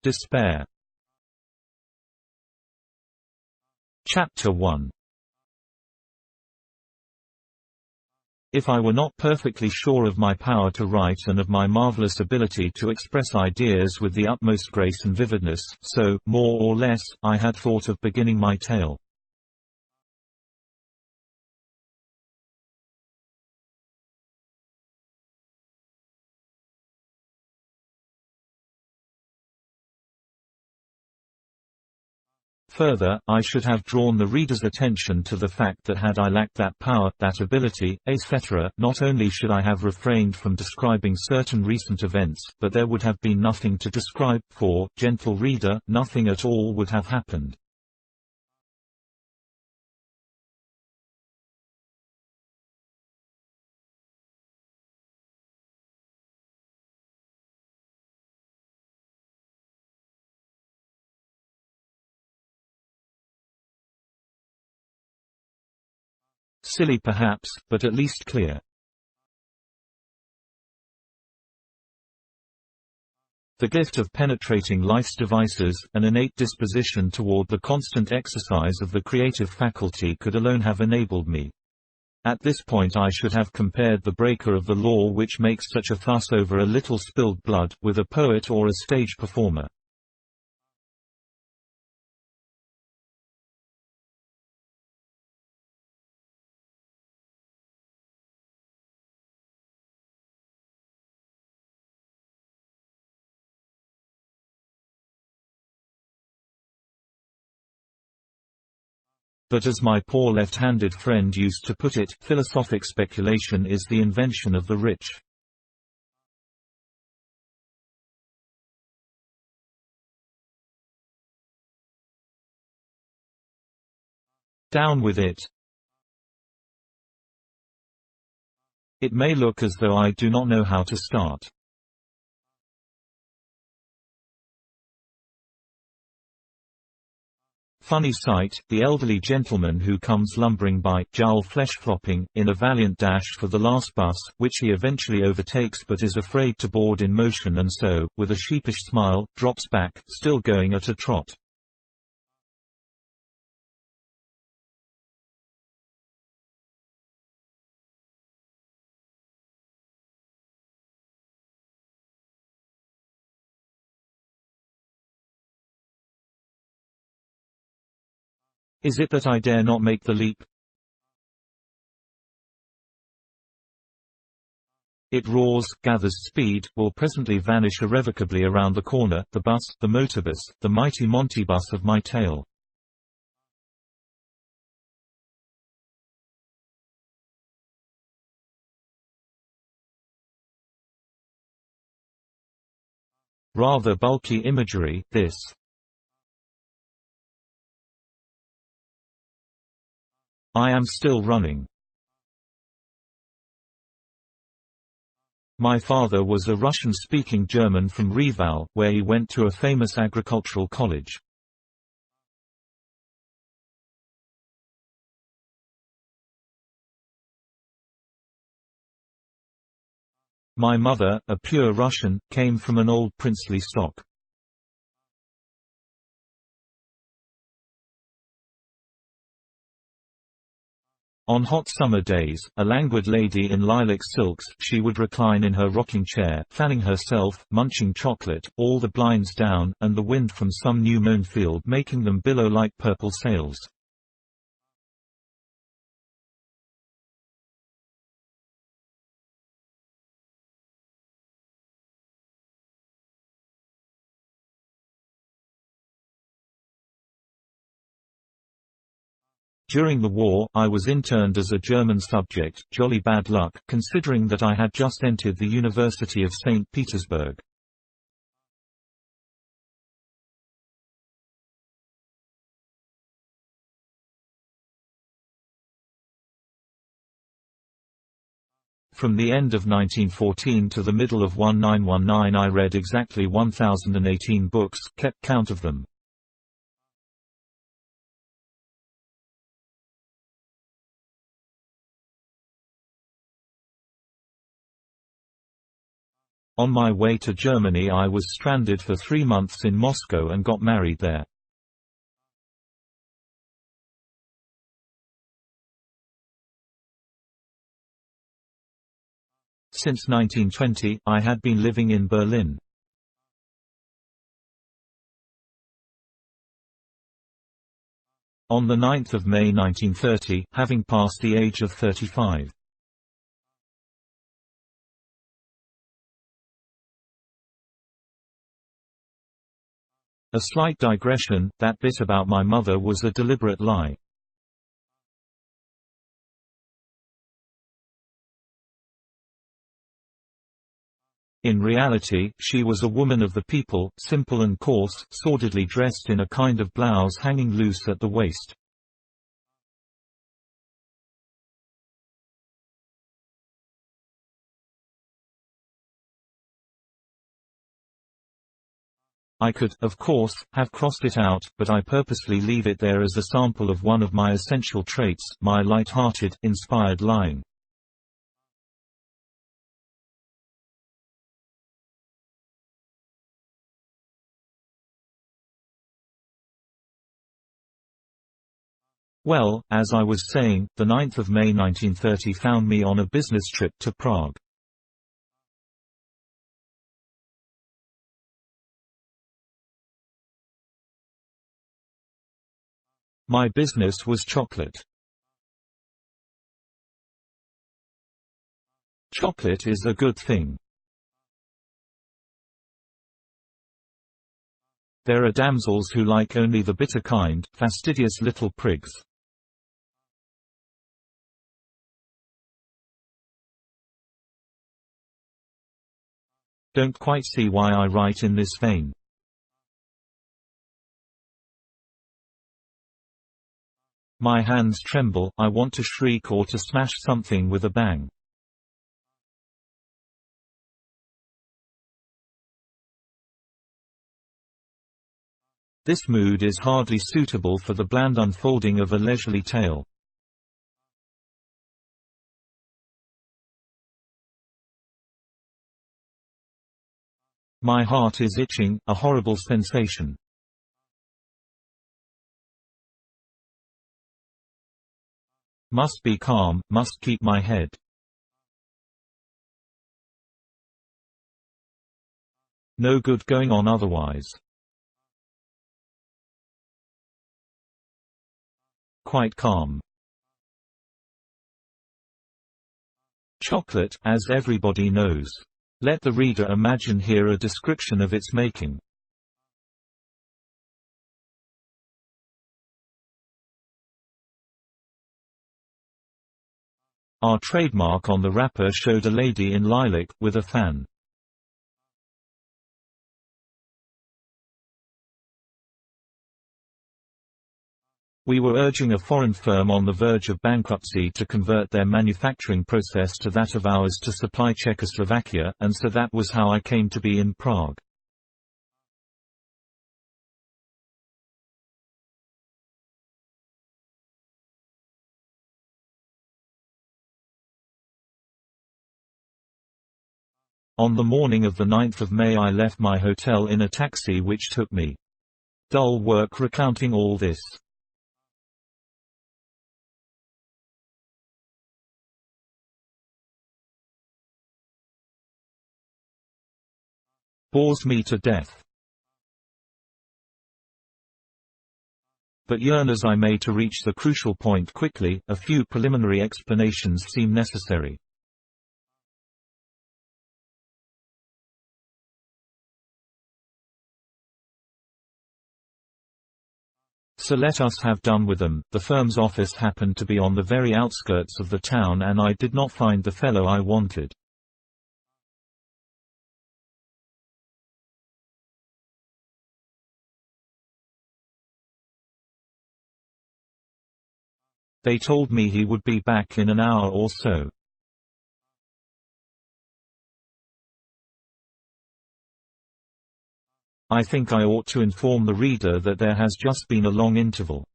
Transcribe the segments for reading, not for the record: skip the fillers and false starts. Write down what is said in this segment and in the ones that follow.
Despair. Chapter 1. If I were not perfectly sure of my power to write and of my marvelous ability to express ideas with the utmost grace and vividness, so, more or less, I had thought of beginning my tale. Further, I should have drawn the reader's attention to the fact that had I lacked that power, that ability, etc., not only should I have refrained from describing certain recent events, but there would have been nothing to describe, for, gentle reader, nothing at all would have happened. Silly perhaps, but at least clear. The gift of penetrating life's devices, an innate disposition toward the constant exercise of the creative faculty could alone have enabled me. At this point I should have compared the breaker of the law which makes such a fuss over a little spilled blood, with a poet or a stage performer. But as my poor left-handed friend used to put it, philosophic speculation is the invention of the rich. Down with it. It may look as though I do not know how to start. Funny sight, the elderly gentleman who comes lumbering by, jowl flesh-flopping, in a valiant dash for the last bus, which he eventually overtakes but is afraid to board in motion and so, with a sheepish smile, drops back, still going at a trot. Is it that I dare not make the leap? It roars, gathers speed, will presently vanish irrevocably around the corner, the bus, the motorbus, the mighty Montibus of my tale. Rather bulky imagery, this. I am still running. My father was a Russian-speaking German from Reval, where he went to a famous agricultural college. My mother, a pure Russian, came from an old princely stock. On hot summer days, a languid lady in lilac silks, she would recline in her rocking chair, fanning herself, munching chocolate, all the blinds down, and the wind from some new-mown field making them billow like purple sails. During the war, I was interned as a German subject, jolly bad luck, considering that I had just entered the University of St. Petersburg. From the end of 1914 to the middle of 1919 I read exactly 1,018 books, kept count of them. On my way to Germany I was stranded for 3 months in Moscow and got married there. Since 1920, I had been living in Berlin. On 9 May 1930, having passed the age of 35. A slight digression, that bit about my mother was a deliberate lie. In reality, she was a woman of the people, simple and coarse, sordidly dressed in a kind of blouse hanging loose at the waist. I could, of course, have crossed it out, but I purposely leave it there as a sample of one of my essential traits, my light-hearted, inspired lying. Well, as I was saying, the 9th of May 1930 found me on a business trip to Prague. My business was chocolate. Chocolate is a good thing. There are damsels who like only the bitter kind, fastidious little prigs. Don't quite see why I write in this vein. My hands tremble, I want to shriek or to smash something with a bang. This mood is hardly suitable for the bland unfolding of a leisurely tale. My heart is itching, a horrible sensation. Must be calm, must keep my head. No good going on otherwise. Quite calm. Chocolate, as everybody knows. Let the reader imagine here a description of its making. Our trademark on the wrapper showed a lady in lilac, with a fan. We were urging a foreign firm on the verge of bankruptcy to convert their manufacturing process to that of ours to supply Czechoslovakia, and so that was how I came to be in Prague. On the morning of the 9th of May I left my hotel in a taxi which took me. Dull work recounting all this. Bores me to death. But yearn as I may to reach the crucial point quickly, a few preliminary explanations seem necessary. So let us have done with them. The firm's office happened to be on the very outskirts of the town and I did not find the fellow I wanted. They told me he would be back in an hour or so. I think I ought to inform the reader that there has just been a long interval.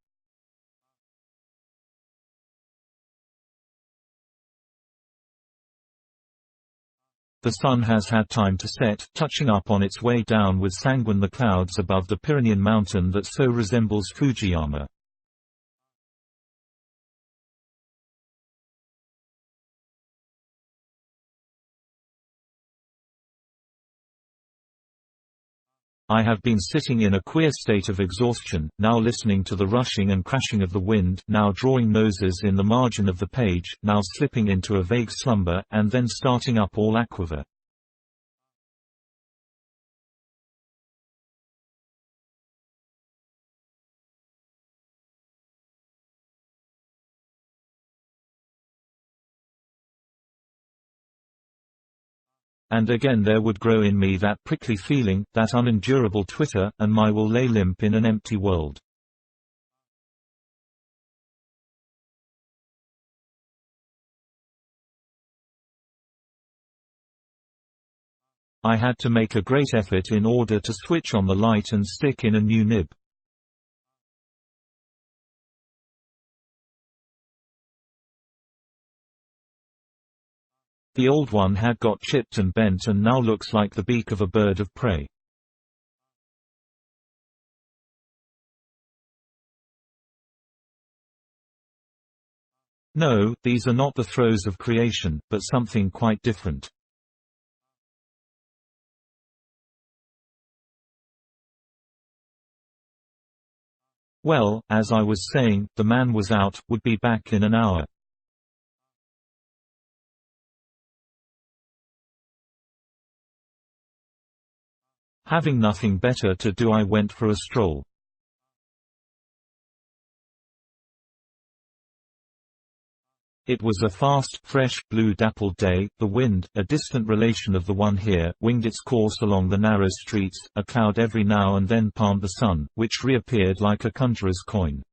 The sun has had time to set, touching up on its way down with sanguine the clouds above the Pyrenean mountain that so resembles Fujiyama. I have been sitting in a queer state of exhaustion, now listening to the rushing and crashing of the wind, now drawing noses in the margin of the page, now slipping into a vague slumber, and then starting up all aquiver. And again there would grow in me that prickly feeling, that unendurable twitter, and my will lay limp in an empty world. I had to make a great effort in order to switch on the light and stick in a new nib. The old one had got chipped and bent and now looks like the beak of a bird of prey. No, these are not the throes of creation, but something quite different. Well, as I was saying, the man was out, would be back in an hour. Having nothing better to do, I went for a stroll. It was a fast, fresh, blue-dappled day. The wind, a distant relation of the one here, winged its course along the narrow streets. A cloud every now and then palmed the sun, which reappeared like a conjurer's coin.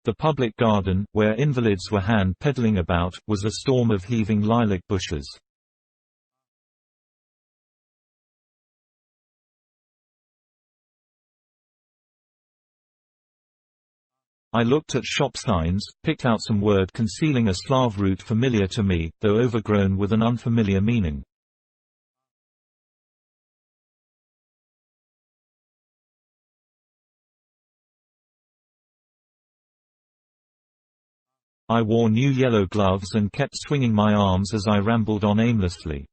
The public garden, where invalids were hand-peddling about, was a storm of heaving lilac bushes. I looked at shop signs, picked out some word concealing a Slav root familiar to me, though overgrown with an unfamiliar meaning. I wore new yellow gloves and kept swinging my arms as I rambled on aimlessly.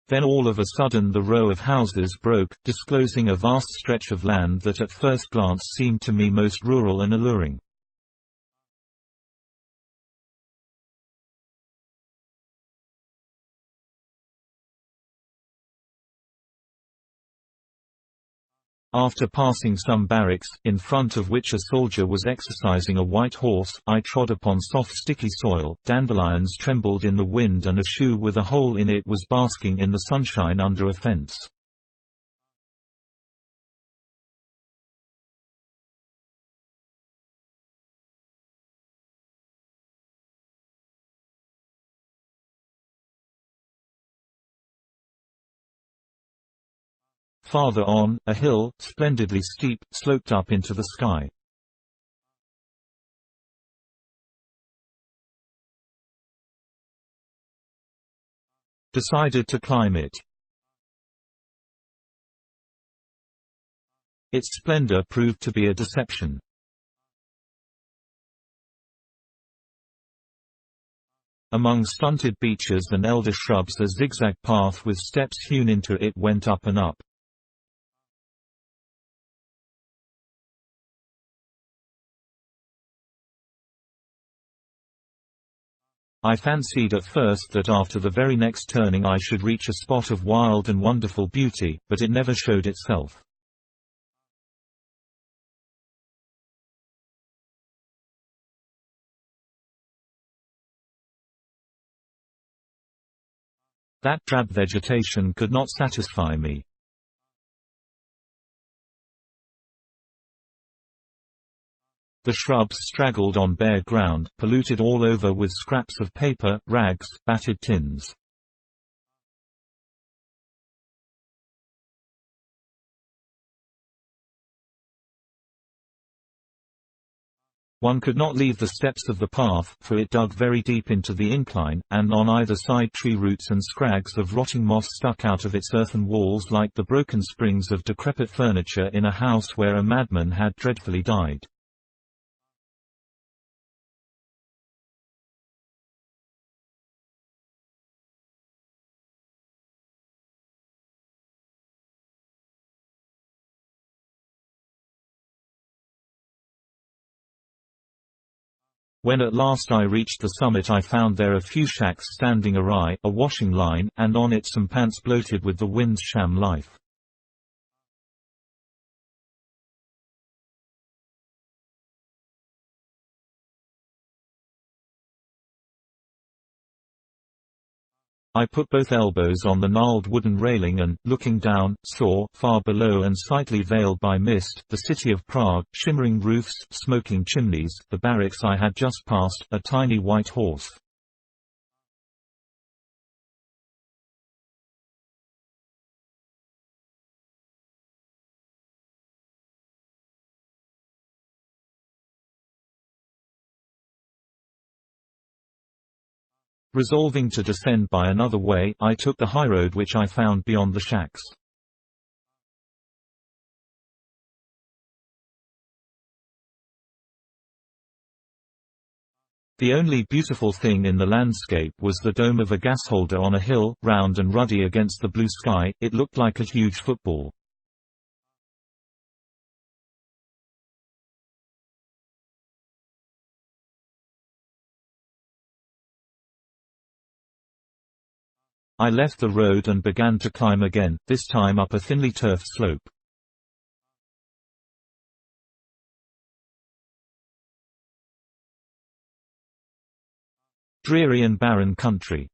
Then all of a sudden the row of houses broke, disclosing a vast stretch of land that at first glance seemed to me most rural and alluring. After passing some barracks, in front of which a soldier was exercising a white horse, I trod upon soft sticky soil, dandelions trembled in the wind and a shoe with a hole in it was basking in the sunshine under a fence. Farther on, a hill, splendidly steep, sloped up into the sky. Decided to climb it. Its splendor proved to be a deception. Among stunted beeches and elder shrubs, a zigzag path with steps hewn into it went up and up. I fancied at first that after the very next turning I should reach a spot of wild and wonderful beauty, but it never showed itself. That drab vegetation could not satisfy me. The shrubs straggled on bare ground, polluted all over with scraps of paper, rags, battered tins. One could not leave the steps of the path, for it dug very deep into the incline, and on either side tree roots and scrags of rotting moss stuck out of its earthen walls like the broken springs of decrepit furniture in a house where a madman had dreadfully died. When at last I reached the summit, I found there a few shacks standing awry, a washing line, and on it some pants bloated with the wind's sham life. I put both elbows on the gnarled wooden railing and, looking down, saw, far below and slightly veiled by mist, the city of Prague, shimmering roofs, smoking chimneys, the barracks I had just passed, a tiny white horse. Resolving to descend by another way, I took the highroad which I found beyond the shacks. The only beautiful thing in the landscape was the dome of a gas holder on a hill, round and ruddy against the blue sky. It looked like a huge football. I left the road and began to climb again, this time up a thinly turfed slope. Dreary and barren country.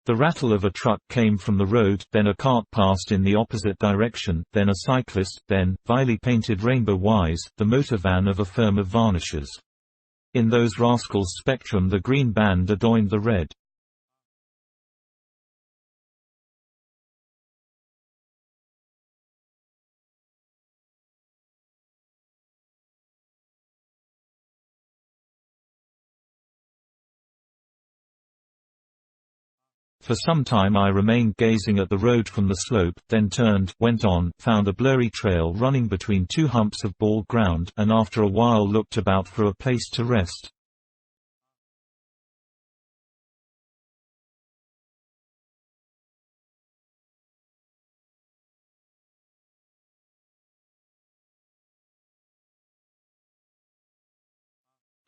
The rattle of a truck came from the road, then a cart passed in the opposite direction, then a cyclist, then, vilely painted rainbow-wise, the motor van of a firm of varnishers. In those rascals' spectrum the green band adorned the red. For some time I remained gazing at the road from the slope, then turned, went on, found a blurry trail running between two humps of bald ground, and after a while looked about for a place to rest.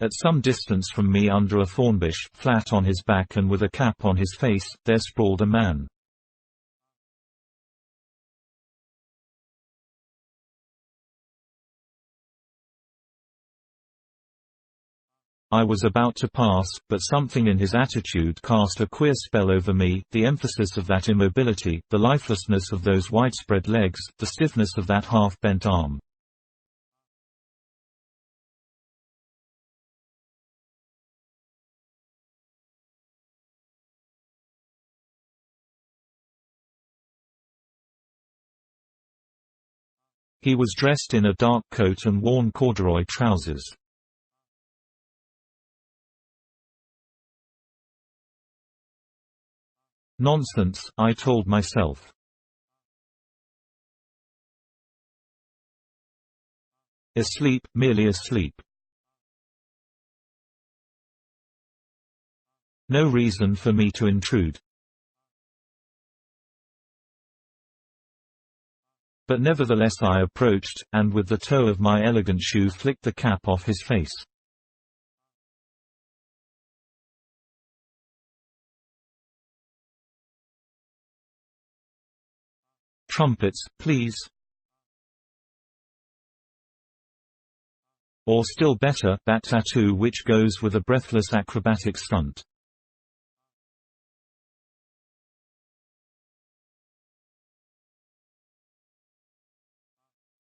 At some distance from me under a thornbush, flat on his back and with a cap on his face, there sprawled a man. I was about to pass, but something in his attitude cast a queer spell over me, the emphasis of that immobility, the lifelessness of those widespread legs, the stiffness of that half-bent arm. He was dressed in a dark coat and worn corduroy trousers. Nonsense, I told myself. Asleep, merely asleep. No reason for me to intrude. But nevertheless I approached, and with the toe of my elegant shoe flicked the cap off his face. Trumpets, please. Or still better, that tattoo which goes with a breathless acrobatic stunt.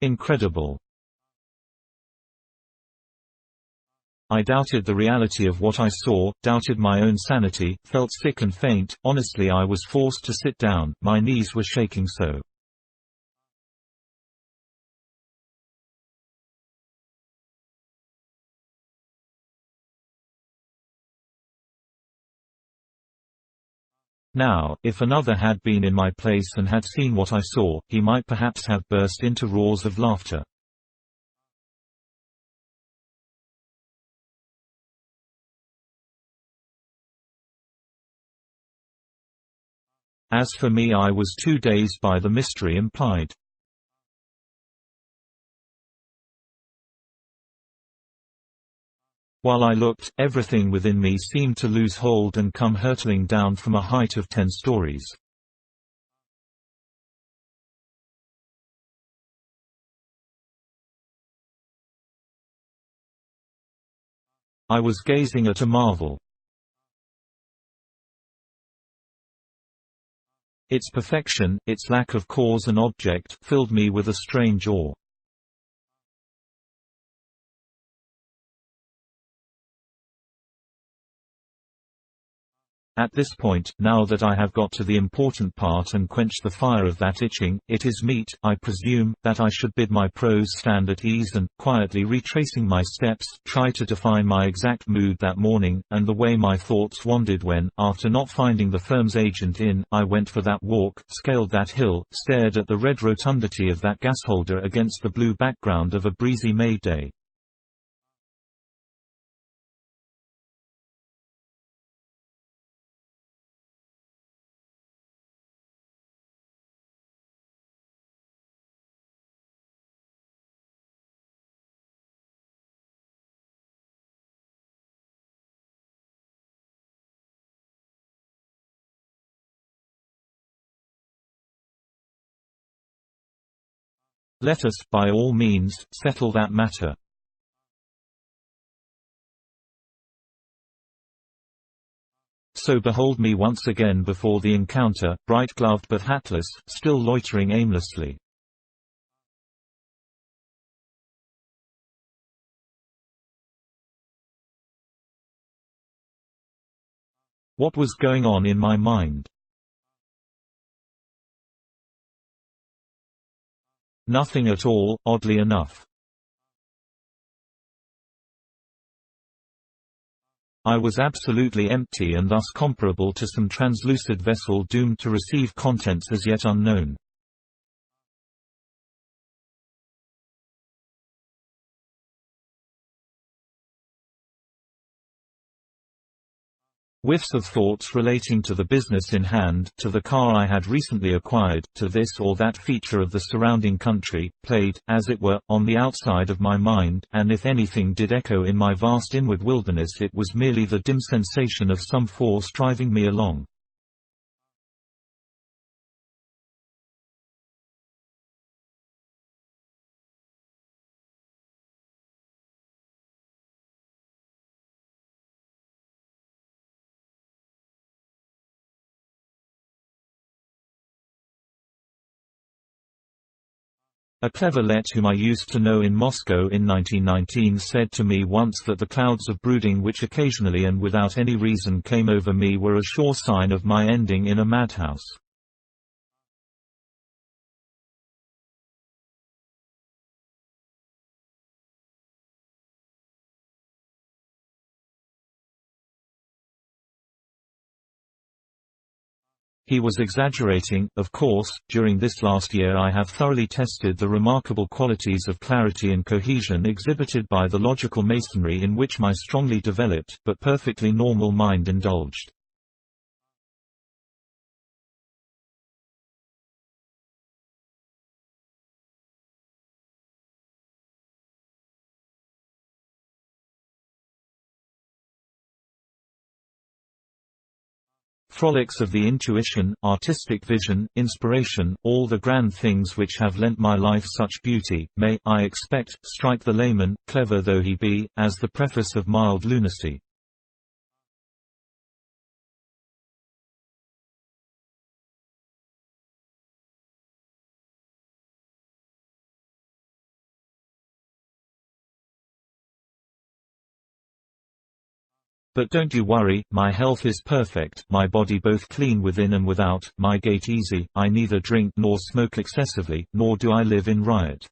Incredible. I doubted the reality of what I saw, doubted my own sanity, felt sick and faint. Honestly, I was forced to sit down, my knees were shaking so. Now, if another had been in my place and had seen what I saw, he might perhaps have burst into roars of laughter. As for me, I was too dazed by the mystery implied. While I looked, everything within me seemed to lose hold and come hurtling down from a height of 10 stories. I was gazing at a marvel. Its perfection, its lack of cause and object, filled me with a strange awe. At this point, now that I have got to the important part and quenched the fire of that itching, it is meet, I presume, that I should bid my prose stand at ease and, quietly retracing my steps, try to define my exact mood that morning, and the way my thoughts wandered when, after not finding the firm's agent in, I went for that walk, scaled that hill, stared at the red rotundity of that gas holder against the blue background of a breezy May day. Let us, by all means, settle that matter. So behold me once again before the encounter, bright-gloved but hatless, still loitering aimlessly. What was going on in my mind? Nothing at all, oddly enough. I was absolutely empty and thus comparable to some translucid vessel doomed to receive contents as yet unknown. Whiffs of thoughts relating to the business in hand, to the car I had recently acquired, to this or that feature of the surrounding country, played, as it were, on the outside of my mind, and if anything did echo in my vast inward wilderness, it was merely the dim sensation of some force driving me along. A clever let whom I used to know in Moscow in 1919 said to me once that the clouds of brooding which occasionally and without any reason came over me were a sure sign of my ending in a madhouse. He was exaggerating, of course. During this last year I have thoroughly tested the remarkable qualities of clarity and cohesion exhibited by the logical masonry in which my strongly developed, but perfectly normal mind indulged. Frolics of the intuition, artistic vision, inspiration, all the grand things which have lent my life such beauty, may, I expect, strike the layman, clever though he be, as the preface of mild lunacy. But don't you worry, my health is perfect, my body both clean within and without, my gait easy, I neither drink nor smoke excessively, nor do I live in riot.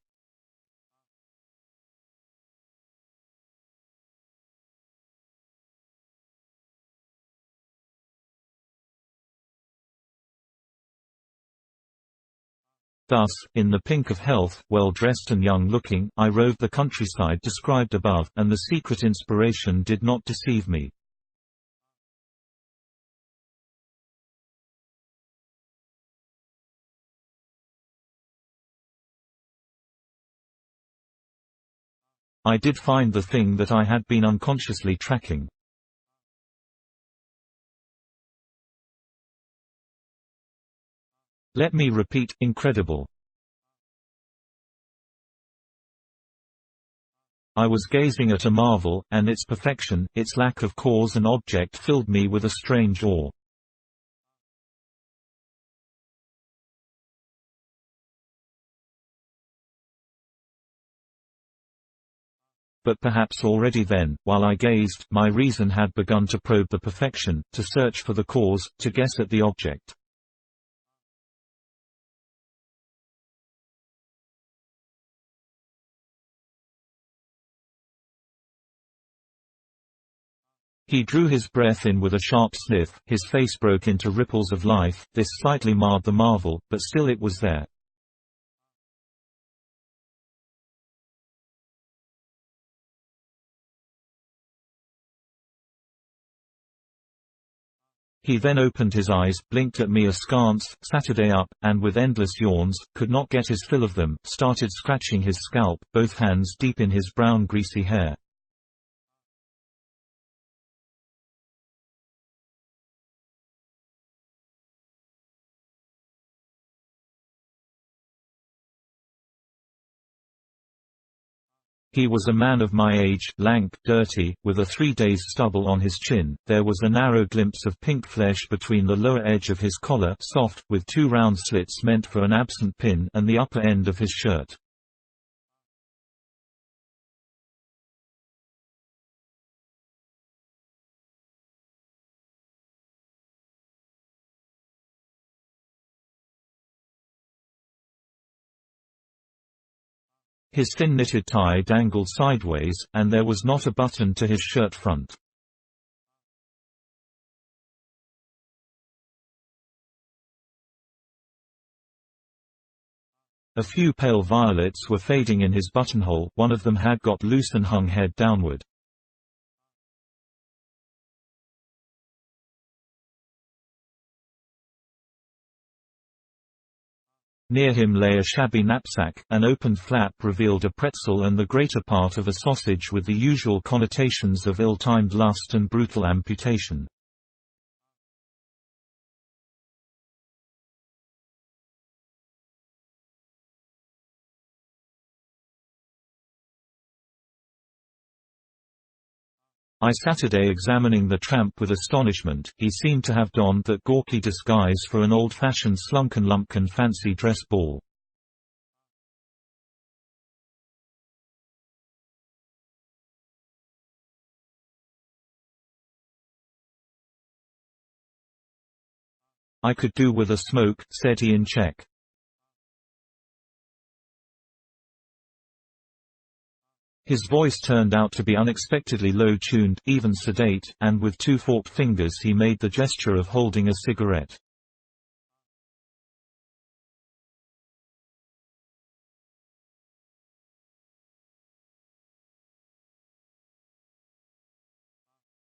Thus, in the pink of health, well-dressed and young-looking, I roved the countryside described above, and the secret inspiration did not deceive me. I did find the thing that I had been unconsciously tracking. Let me repeat, incredible. I was gazing at a marvel, and its perfection, its lack of cause and object filled me with a strange awe. But perhaps already then, while I gazed, my reason had begun to probe the perfection, to search for the cause, to guess at the object. He drew his breath in with a sharp sniff, his face broke into ripples of life, this slightly marred the marvel, but still it was there. He then opened his eyes, blinked at me askance, Saturday up, and with endless yawns, could not get his fill of them, started scratching his scalp, both hands deep in his brown greasy hair. He was a man of my age, lank, dirty, with a 3 days stubble on his chin. There was a narrow glimpse of pink flesh between the lower edge of his collar, soft, with 2 round slits meant for an absent pin, and the upper end of his shirt. His thin knitted tie dangled sideways, and there was not a button to his shirt front. A few pale violets were fading in his buttonhole, one of them had got loose and hung head downward. Near him lay a shabby knapsack, an opened flap revealed a pretzel and the greater part of a sausage with the usual connotations of ill-timed lust and brutal amputation. I Saturday examining the tramp with astonishment, he seemed to have donned that gawky disguise for an old-fashioned slunken lumpkin fancy dress ball. I could do with a smoke, said he in Czech. His voice turned out to be unexpectedly low-tuned, even sedate, and with 2 forked fingers he made the gesture of holding a cigarette.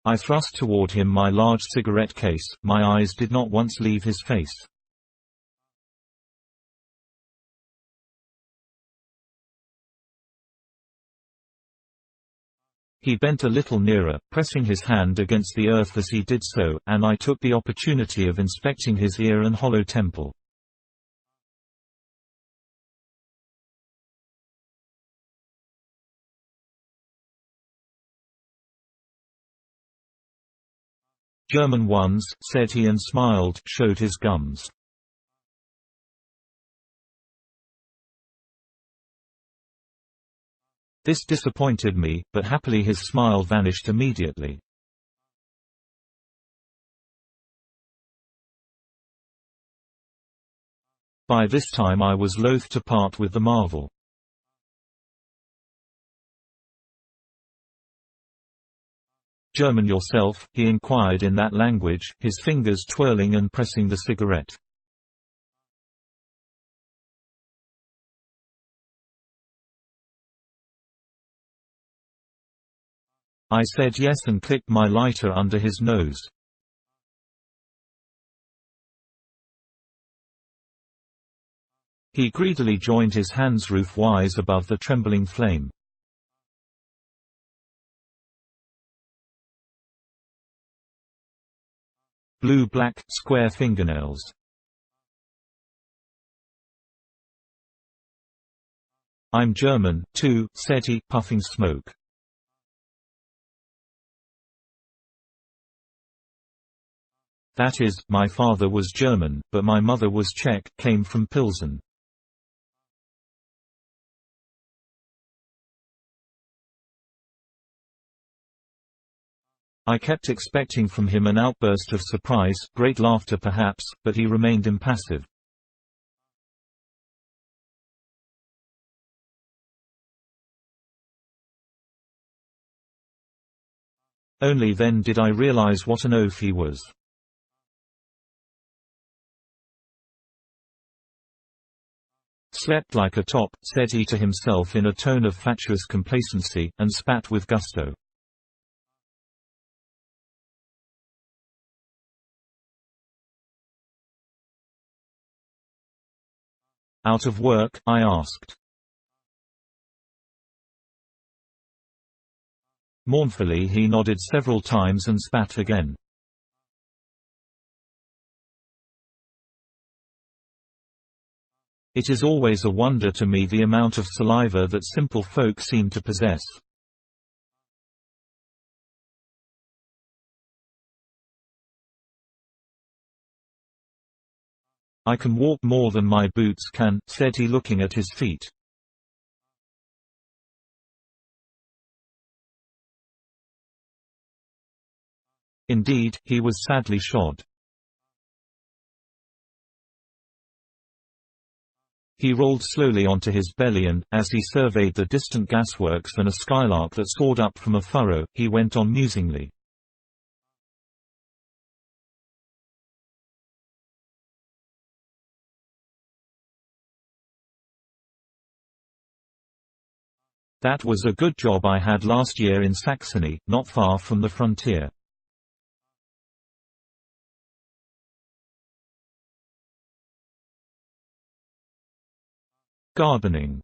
I thrust toward him my large cigarette case, my eyes did not once leave his face. He bent a little nearer, pressing his hand against the earth as he did so, and I took the opportunity of inspecting his ear and hollow temple. German ones, said he and smiled, showed his gums. This disappointed me, but happily his smile vanished immediately. By this time I was loath to part with the marvel. "German yourself?" he inquired in that language, his fingers twirling and pressing the cigarette. I said yes and clicked my lighter under his nose. He greedily joined his hands roof-wise above the trembling flame. Blue-black, square fingernails. "I'm German, too," said he, puffing smoke. "That is, my father was German, but my mother was Czech, came from Pilsen." I kept expecting from him an outburst of surprise, great laughter perhaps, but he remained impassive. Only then did I realize what an oaf he was. "Slept like a top," said he to himself in a tone of fatuous complacency, and spat with gusto. "Out of work?" I asked. Mournfully he nodded several times and spat again. It is always a wonder to me the amount of saliva that simple folk seem to possess. "I can walk more than my boots can," said he, looking at his feet. Indeed, he was sadly shod. He rolled slowly onto his belly and, as he surveyed the distant gasworks and a skylark that soared up from a furrow, he went on musingly. "That was a good job I had last year in Saxony, not far from the frontier. Gardening.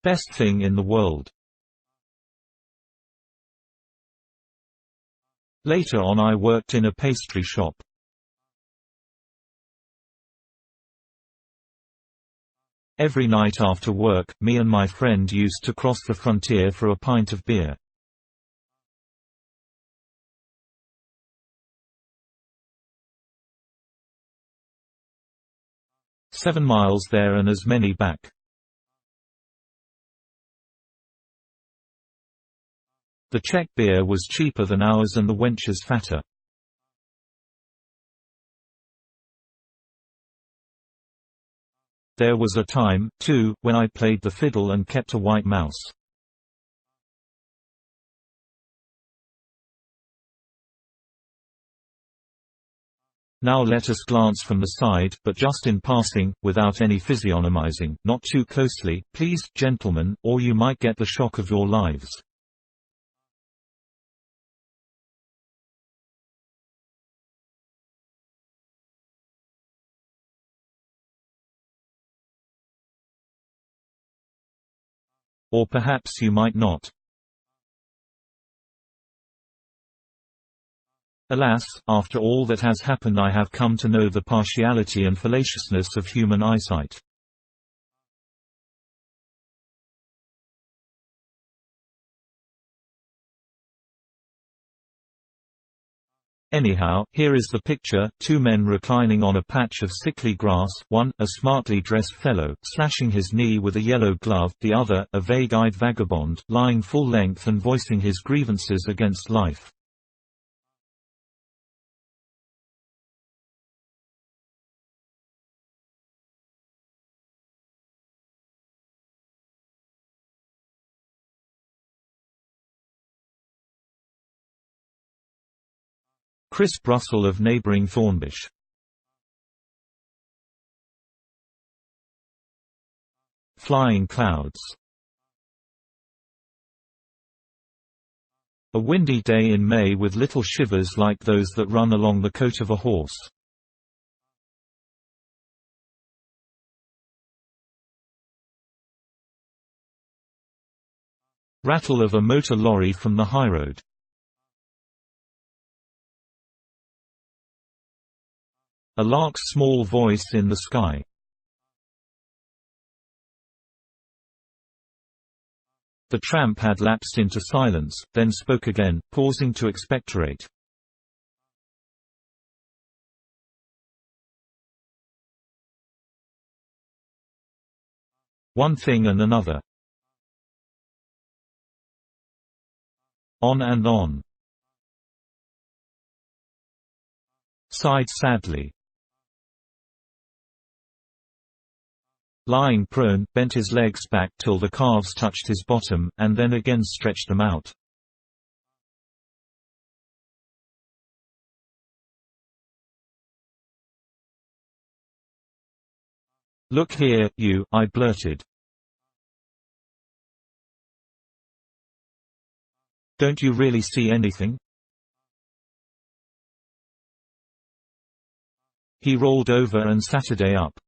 Best thing in the world." Later on I worked in a pastry shop. Every night after work, me and my friend used to cross the frontier for a pint of beer. "7 miles there and as many back." The Czech beer was cheaper than ours and the wenches fatter. There was a time, too, when I played the fiddle and kept a white mouse. Now let us glance from the side, but just in passing, without any physiognomizing, not too closely, please, gentlemen, or you might get the shock of your lives. Or perhaps you might not. Alas, after all that has happened I have come to know the partiality and fallaciousness of human eyesight. Anyhow, here is the picture, 2 men reclining on a patch of sickly grass, one, a smartly dressed fellow, slashing his knee with a yellow glove, the other, a vague-eyed vagabond, lying full length and voicing his grievances against life. crisp rustle of neighboring thornbush. Flying clouds. A windy day in May with little shivers like those that run along the coat of a horse. Rattle of a motor lorry from the highroad. A lark's small voice in the sky. The tramp had lapsed into silence, then spoke again, pausing to expectorate. One thing and another. On and on. Sighed sadly. Lying prone, bent his legs back till the calves touched his bottom, and then again stretched them out. "Look here, you," I blurted. "Don't you really see anything?" He rolled over and Saturday up.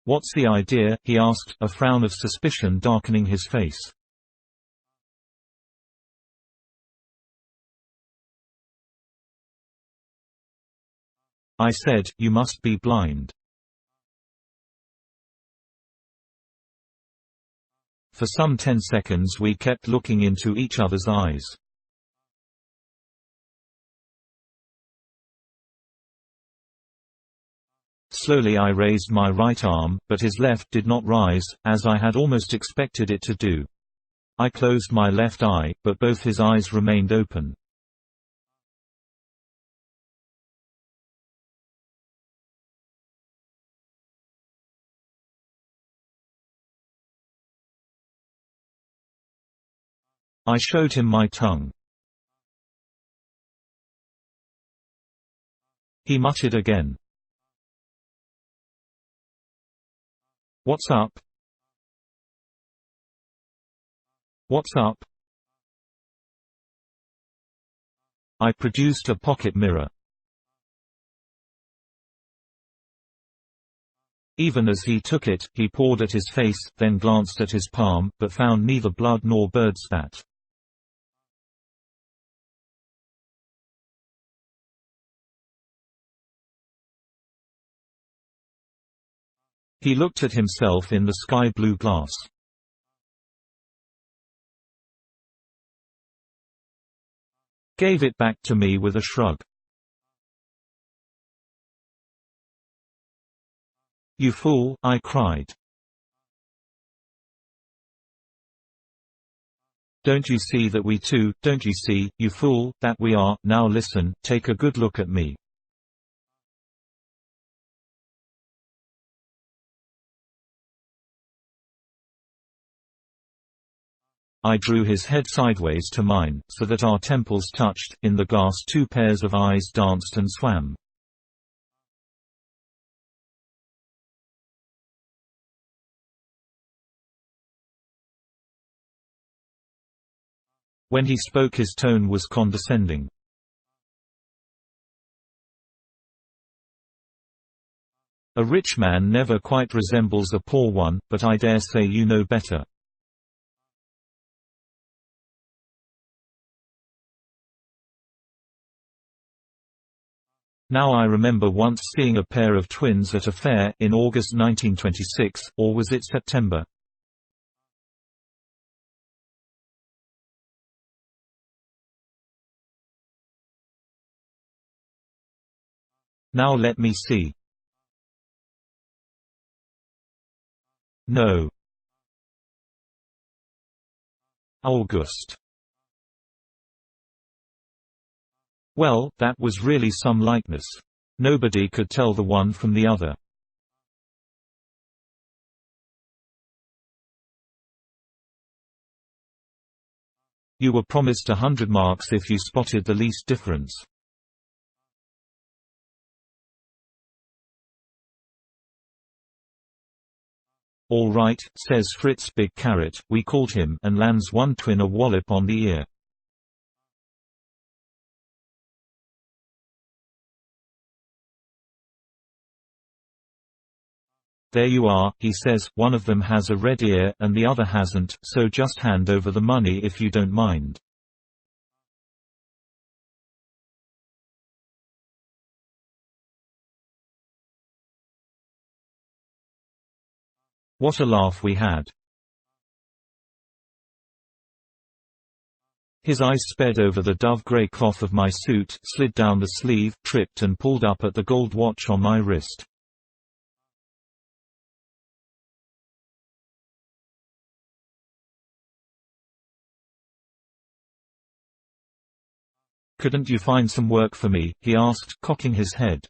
"What's the idea?" he asked, a frown of suspicion darkening his face. I said, "You must be blind." For some 10 seconds we kept looking into each other's eyes. Slowly I raised my right arm, but his left did not rise, as I had almost expected it to do. I closed my left eye, but both his eyes remained open. I showed him my tongue. He muttered again. "What's up?" "What's up?" I produced a pocket mirror. Even as he took it, he pawed at his face, then glanced at his palm, but found neither blood nor bird spat. He looked at himself in the sky-blue glass. Gave it back to me with a shrug. "You fool," I cried. "Don't you see that we two, don't you see, you fool, that we are, now listen, take a good look at me." I drew his head sideways to mine, so that our temples touched. In the glass 2 pairs of eyes danced and swam. When he spoke his tone was condescending. "A rich man never quite resembles a poor one, but I dare say you know better." Now I remember once seeing a pair of twins at a fair, in August 1926, or was it September? Now let me see. No. August. Well, that was really some likeness. Nobody could tell the one from the other. You were promised 100 marks if you spotted the least difference. All right, says Fritz Big Carrot, we called him, and lands one twin a wallop on the ear. There you are, he says, one of them has a red ear, and the other hasn't, so just hand over the money if you don't mind. What a laugh we had. His eyes sped over the dove-grey cloth of my suit, slid down the sleeve, tripped and pulled up at the gold watch on my wrist. Couldn't you find some work for me? He asked, cocking his head.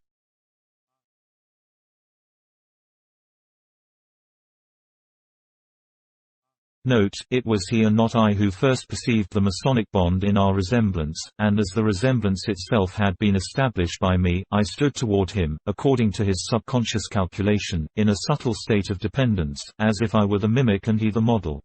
Note, it was he and not I who first perceived the Masonic bond in our resemblance, and as the resemblance itself had been established by me, I stood toward him, according to his subconscious calculation, in a subtle state of dependence, as if I were the mimic and he the model.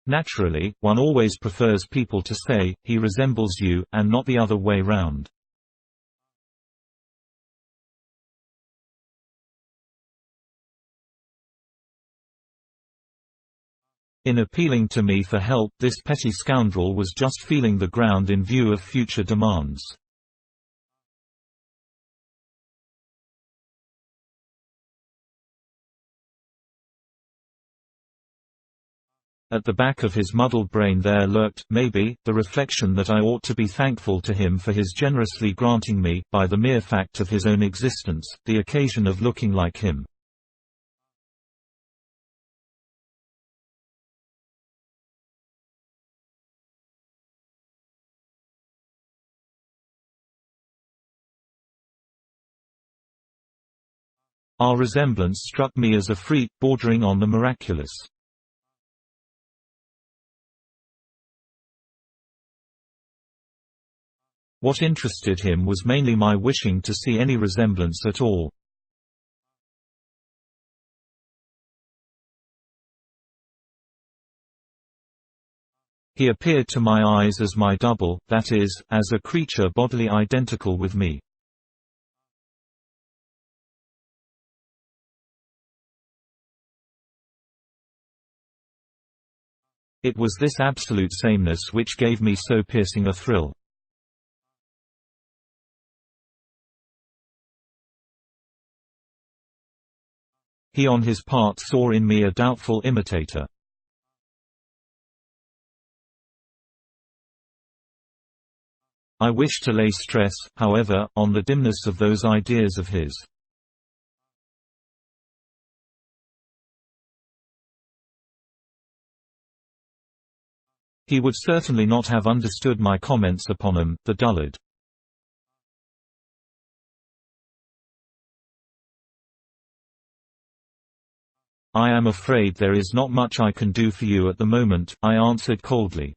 Naturally, one always prefers people to say, he resembles you, and not the other way round. In appealing to me for help, this petty scoundrel was just feeling the ground in view of future demands. At the back of his muddled brain there lurked, maybe, the reflection that I ought to be thankful to him for his generously granting me, by the mere fact of his own existence, the occasion of looking like him. Our resemblance struck me as a freak bordering on the miraculous. What interested him was mainly my wishing to see any resemblance at all. He appeared to my eyes as my double, that is, as a creature bodily identical with me. It was this absolute sameness which gave me so piercing a thrill. He on his part saw in me a doubtful imitator. I wish to lay stress, however, on the dimness of those ideas of his. He would certainly not have understood my comments upon him, the dullard. I am afraid there is not much I can do for you at the moment, I answered coldly.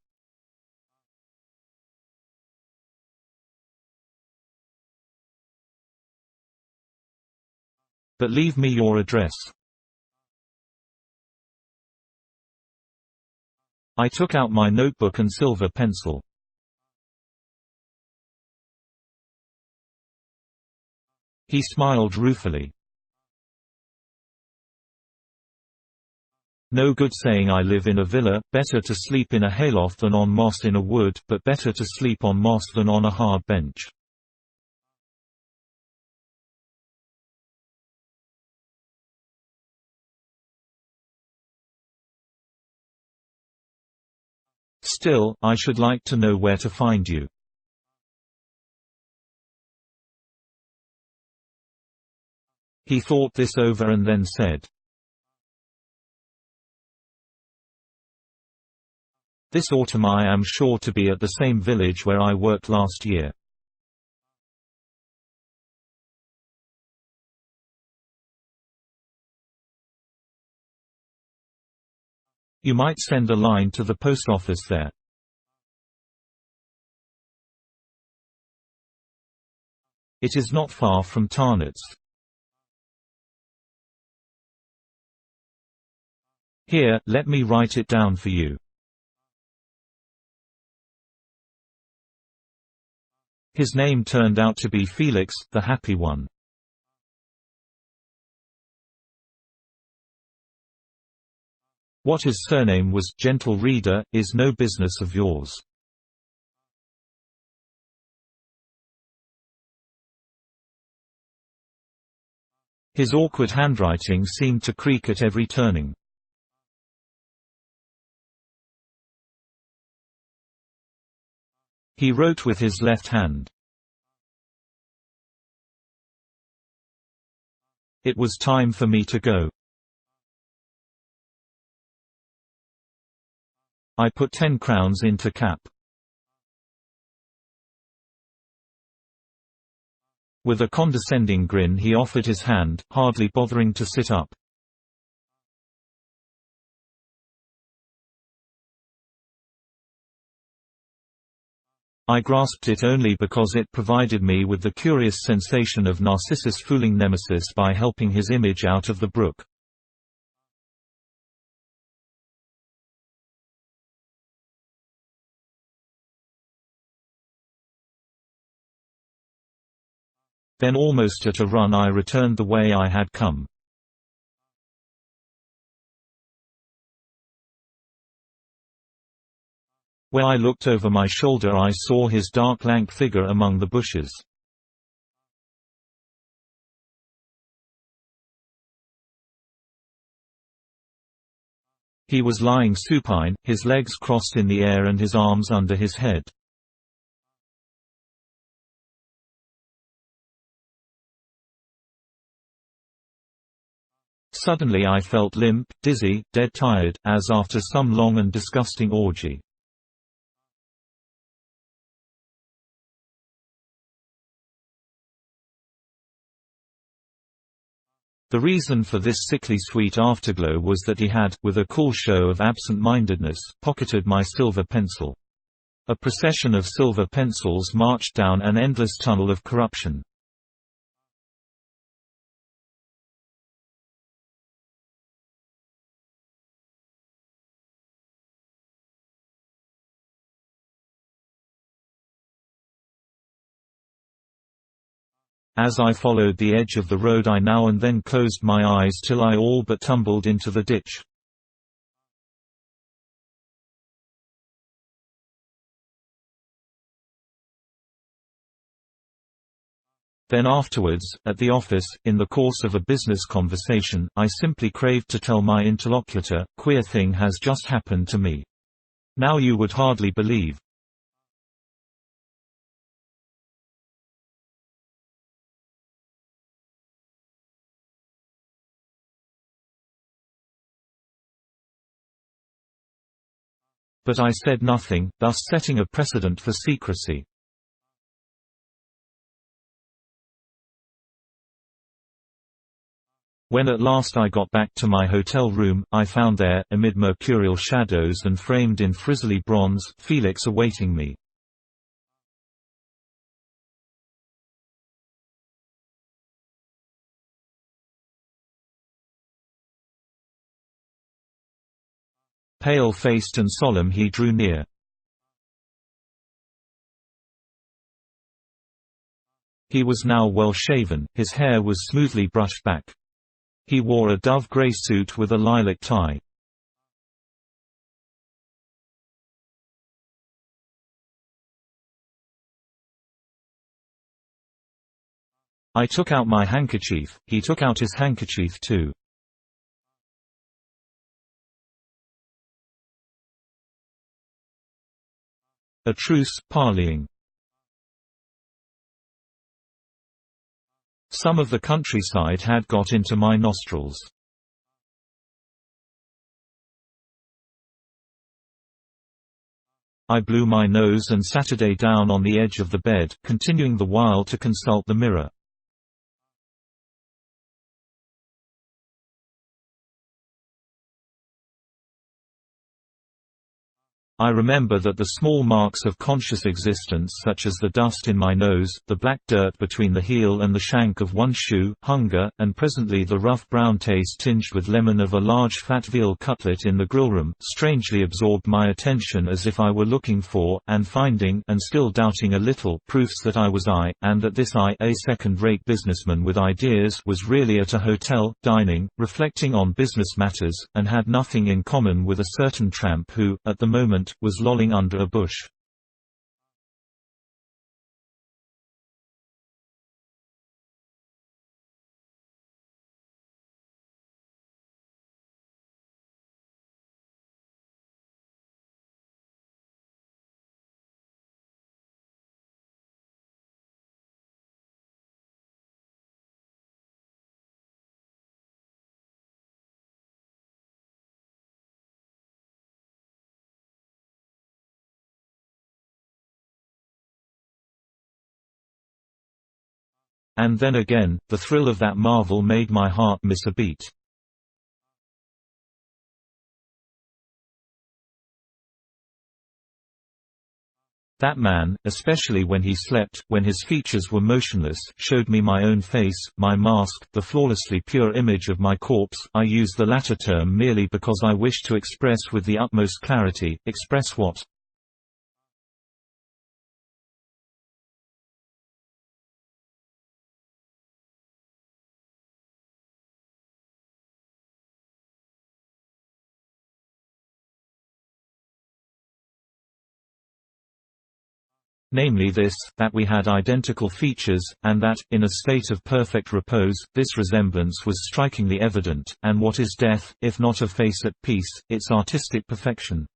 But leave me your address. I took out my notebook and silver pencil. He smiled ruefully. No good saying I live in a villa, better to sleep in a hayloft than on moss in a wood, but better to sleep on moss than on a hard bench. Still, I should like to know where to find you. He thought this over and then said, This autumn I am sure to be at the same village where I worked last year. You might send a line to the post office there. It is not far from Tarnitz. Here, let me write it down for you. His name turned out to be Felix, the happy one. What his surname was, gentle reader, is no business of yours. His awkward handwriting seemed to creak at every turning. He wrote with his left hand. It was time for me to go. I put 10 crowns into cap. With a condescending grin he offered his hand, hardly bothering to sit up. I grasped it only because it provided me with the curious sensation of Narcissus fooling Nemesis by helping his image out of the brook. Then almost at a run I returned the way I had come. When I looked over my shoulder I saw his dark lank figure among the bushes. He was lying supine, his legs crossed in the air and his arms under his head. Suddenly I felt limp, dizzy, dead tired, as after some long and disgusting orgy. The reason for this sickly sweet afterglow was that he had, with a cool show of absent-mindedness, pocketed my silver pencil. A procession of silver pencils marched down an endless tunnel of corruption. As I followed the edge of the road I now and then closed my eyes till I all but tumbled into the ditch. Then afterwards, at the office, in the course of a business conversation, I simply craved to tell my interlocutor, "Queer thing has just happened to me. Now you would hardly believe." But I said nothing, thus setting a precedent for secrecy. When at last I got back to my hotel room, I found there, amid mercurial shadows and framed in frizzly bronze, Felix awaiting me. Pale-faced and solemn he drew near. He was now well shaven, his hair was smoothly brushed back. He wore a dove-grey suit with a lilac tie. I took out my handkerchief, he took out his handkerchief too. A truce, parleying. Some of the countryside had got into my nostrils. I blew my nose and sat down on the edge of the bed, continuing the while to consult the mirror. I remember that the small marks of conscious existence, such as the dust in my nose, the black dirt between the heel and the shank of one shoe, hunger, and presently the rough brown taste tinged with lemon of a large fat veal cutlet in the grillroom, strangely absorbed my attention, as if I were looking for, and finding, and still doubting a little, proofs that I was I, and that this I, a second-rate businessman with ideas, was really at a hotel, dining, reflecting on business matters, and had nothing in common with a certain tramp who, at the moment, was lolling under a bush. And then again, the thrill of that marvel made my heart miss a beat. That man, especially when he slept, when his features were motionless, showed me my own face, my mask, the flawlessly pure image of my corpse. I use the latter term merely because I wish to express with the utmost clarity, express what? Namely this, that we had identical features, and that, in a state of perfect repose, this resemblance was strikingly evident, and what is death, if not a face at peace, its artistic perfection?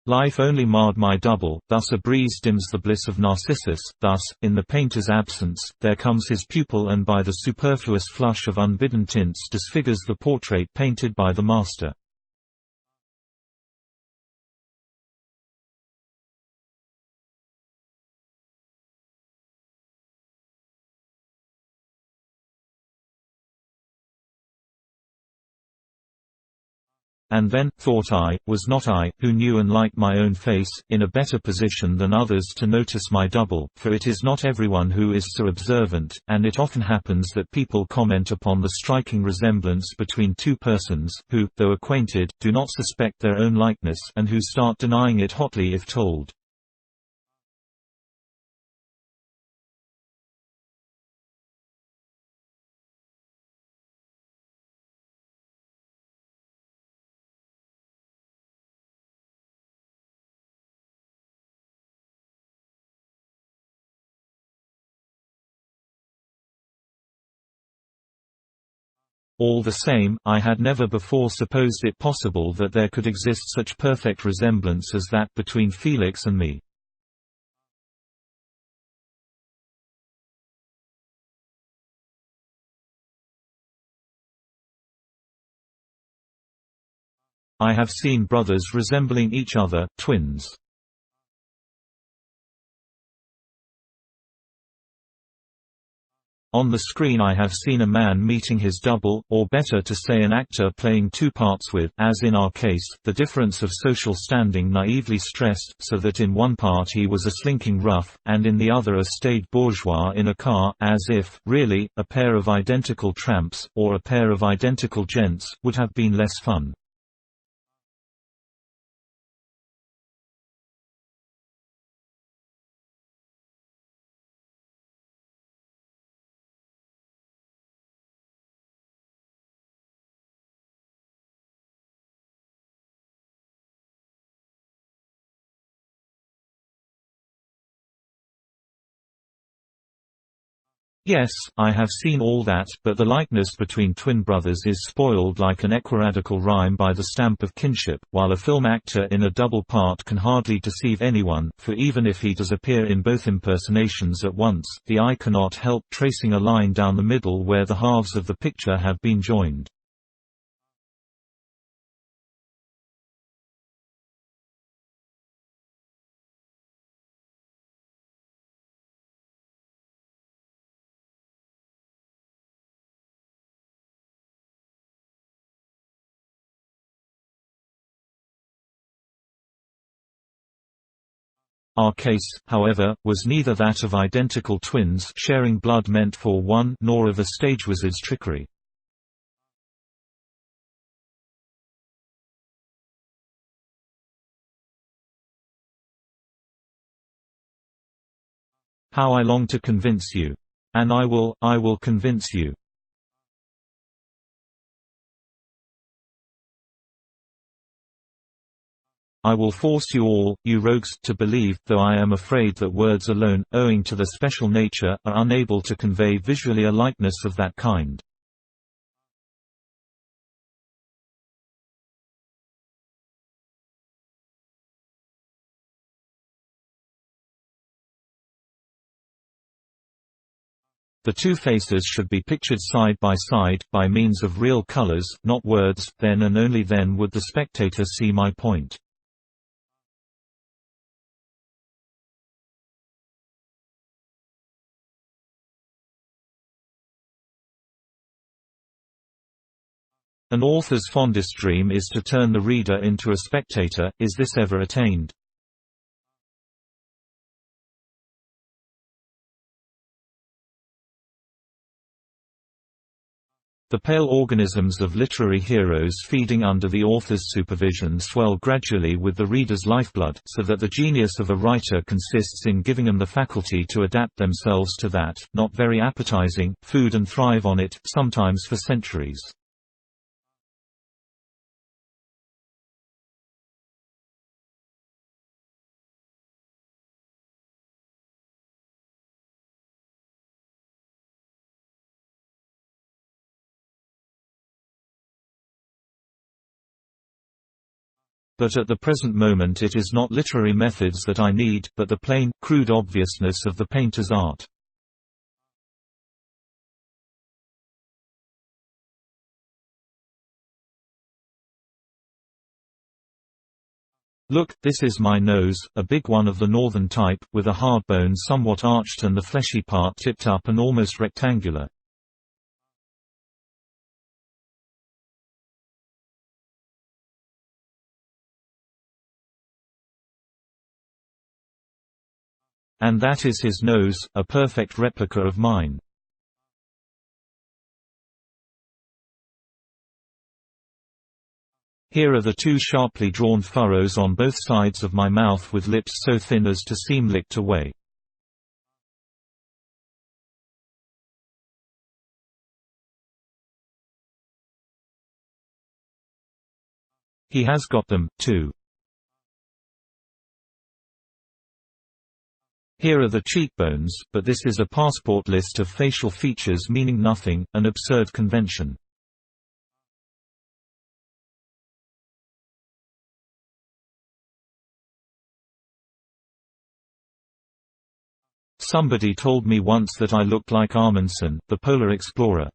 Life only marred my double, thus a breeze dims the bliss of Narcissus, thus, in the painter's absence, there comes his pupil and by the superfluous flush of unbidden tints disfigures the portrait painted by the master. And then, thought I, was not I, who knew and liked my own face, in a better position than others to notice my double, for it is not everyone who is so observant, and it often happens that people comment upon the striking resemblance between two persons, who, though acquainted, do not suspect their own likeness, and who start denying it hotly if told. All the same, I had never before supposed it possible that there could exist such perfect resemblance as that between Felix and me. I have seen brothers resembling each other, twins. On the screen I have seen a man meeting his double, or better to say an actor playing two parts with, as in our case, the difference of social standing naively stressed, so that in one part he was a slinking rough, and in the other a staid bourgeois in a car, as if, really, a pair of identical tramps, or a pair of identical gents, would have been less fun. Yes, I have seen all that, but the likeness between twin brothers is spoiled like an equiradical rhyme by the stamp of kinship, while a film actor in a double part can hardly deceive anyone, for even if he does appear in both impersonations at once, the eye cannot help tracing a line down the middle where the halves of the picture have been joined. Our case, however, was neither that of identical twins sharing blood meant for one nor of a stage wizard's trickery. How I long to convince you. And I will convince you. I will force you all, you rogues, to believe, though I am afraid that words alone, owing to their special nature, are unable to convey visually a likeness of that kind. The two faces should be pictured side by side, by means of real colors, not words, then and only then would the spectator see my point. An author's fondest dream is to turn the reader into a spectator. Is this ever attained? The pale organisms of literary heroes feeding under the author's supervision swell gradually with the reader's lifeblood, so that the genius of a writer consists in giving them the faculty to adapt themselves to that, not very appetizing, food and thrive on it, sometimes for centuries. But at the present moment it is not literary methods that I need, but the plain, crude obviousness of the painter's art. Look, this is my nose, a big one of the northern type, with a hard bone somewhat arched and the fleshy part tipped up and almost rectangular. And that is his nose, a perfect replica of mine. Here are the two sharply drawn furrows on both sides of my mouth with lips so thin as to seem licked away. He has got them, too. Here are the cheekbones, but this is a passport list of facial features meaning nothing, an absurd convention. Somebody told me once that I looked like Amundsen, the polar explorer.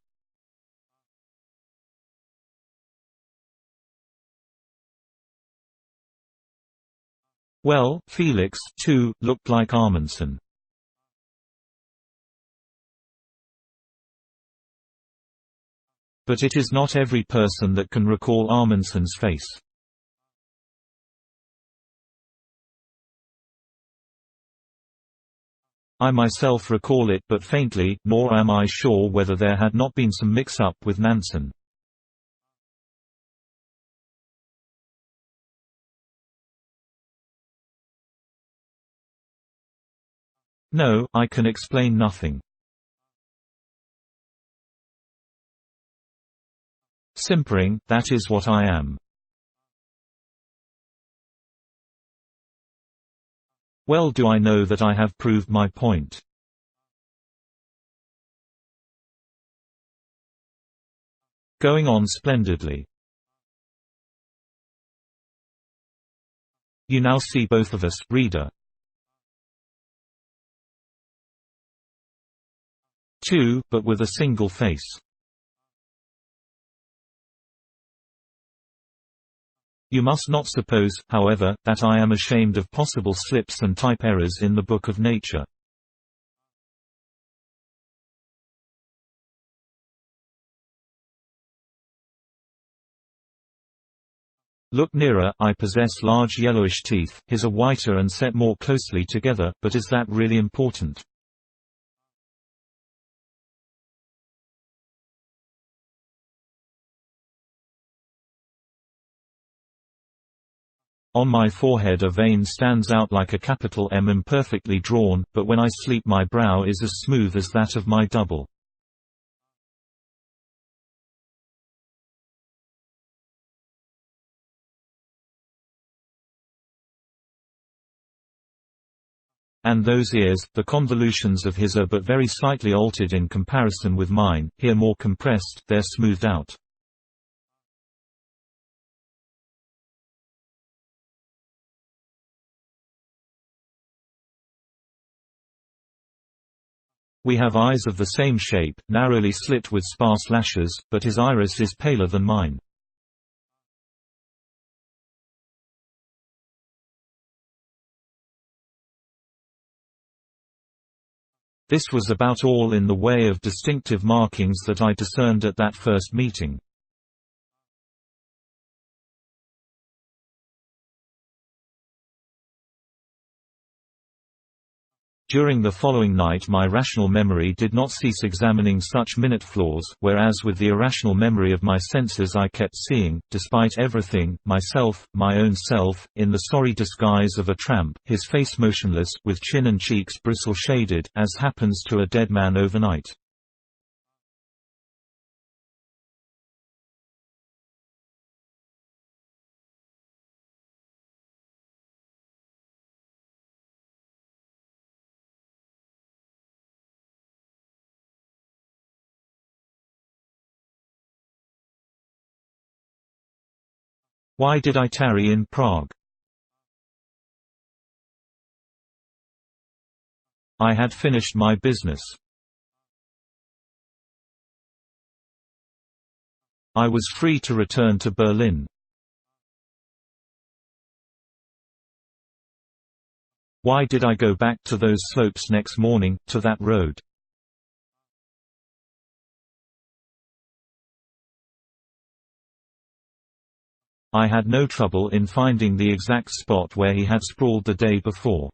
Well, Felix, too, looked like Amundsen. But it is not every person that can recall Amundsen's face. I myself recall it but faintly, nor am I sure whether there had not been some mix-up with Nansen. No, I can explain nothing. Simpering, that is what I am. Well, do I know that I have proved my point? Going on splendidly. You now see both of us, reader. 2, but with a single face. You must not suppose, however, that I am ashamed of possible slips and type errors in the book of nature. Look nearer. I possess large yellowish teeth, his are whiter and set more closely together, but is that really important? On my forehead a vein stands out like a capital M imperfectly drawn, but when I sleep my brow is as smooth as that of my double. And those ears, the convolutions of his are but very slightly altered in comparison with mine, here more compressed, there smoothed out. We have eyes of the same shape, narrowly slit with sparse lashes, but his iris is paler than mine. This was about all in the way of distinctive markings that I discerned at that first meeting. During the following night my rational memory did not cease examining such minute flaws, whereas with the irrational memory of my senses I kept seeing, despite everything, myself, my own self, in the sorry disguise of a tramp, his face motionless, with chin and cheeks bristle-shaded, as happens to a dead man overnight. Why did I tarry in Prague? I had finished my business. I was free to return to Berlin. Why did I go back to those slopes next morning, to that road? I had no trouble in finding the exact spot where he had sprawled the day before.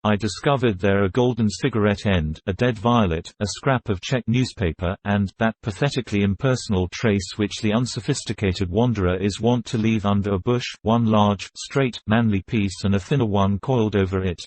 I discovered there a golden cigarette end, a dead violet, a scrap of Czech newspaper, and that pathetically impersonal trace which the unsophisticated wanderer is wont to leave under a bush, one large, straight, manly piece and a thinner one coiled over it.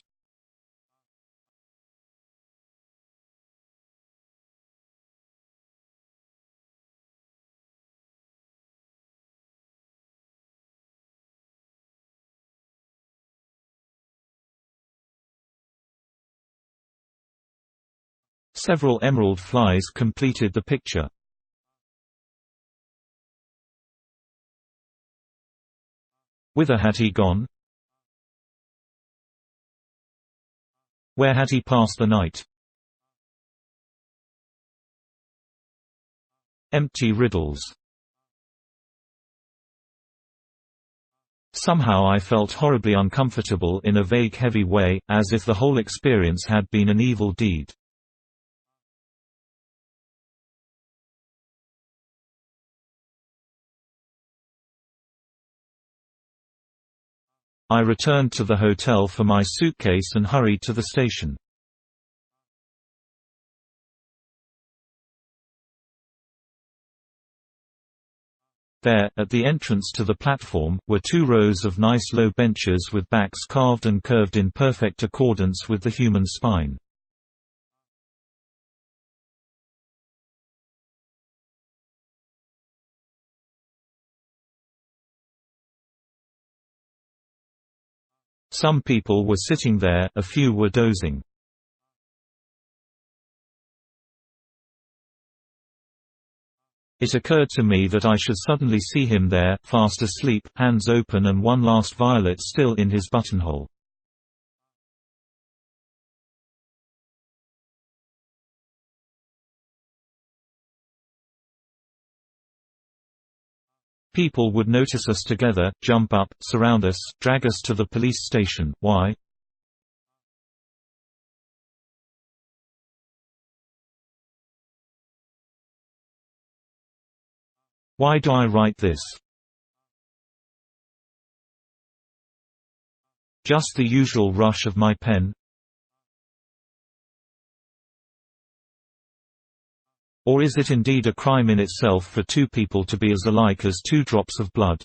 Several emerald flies completed the picture. Whither had he gone? Where had he passed the night? Empty riddles. Somehow I felt horribly uncomfortable in a vague heavy way, as if the whole experience had been an evil deed. I returned to the hotel for my suitcase and hurried to the station. There, at the entrance to the platform, were 2 rows of nice low benches with backs carved and curved in perfect accordance with the human spine. Some people were sitting there, a few were dozing. It occurred to me that I should suddenly see him there, fast asleep, hands open and one last violet still in his buttonhole. People would notice us together, jump up, surround us, drag us to the police station. Why? Why do I write this? Just the usual rush of my pen? Or is it indeed a crime in itself for two people to be as alike as two drops of blood?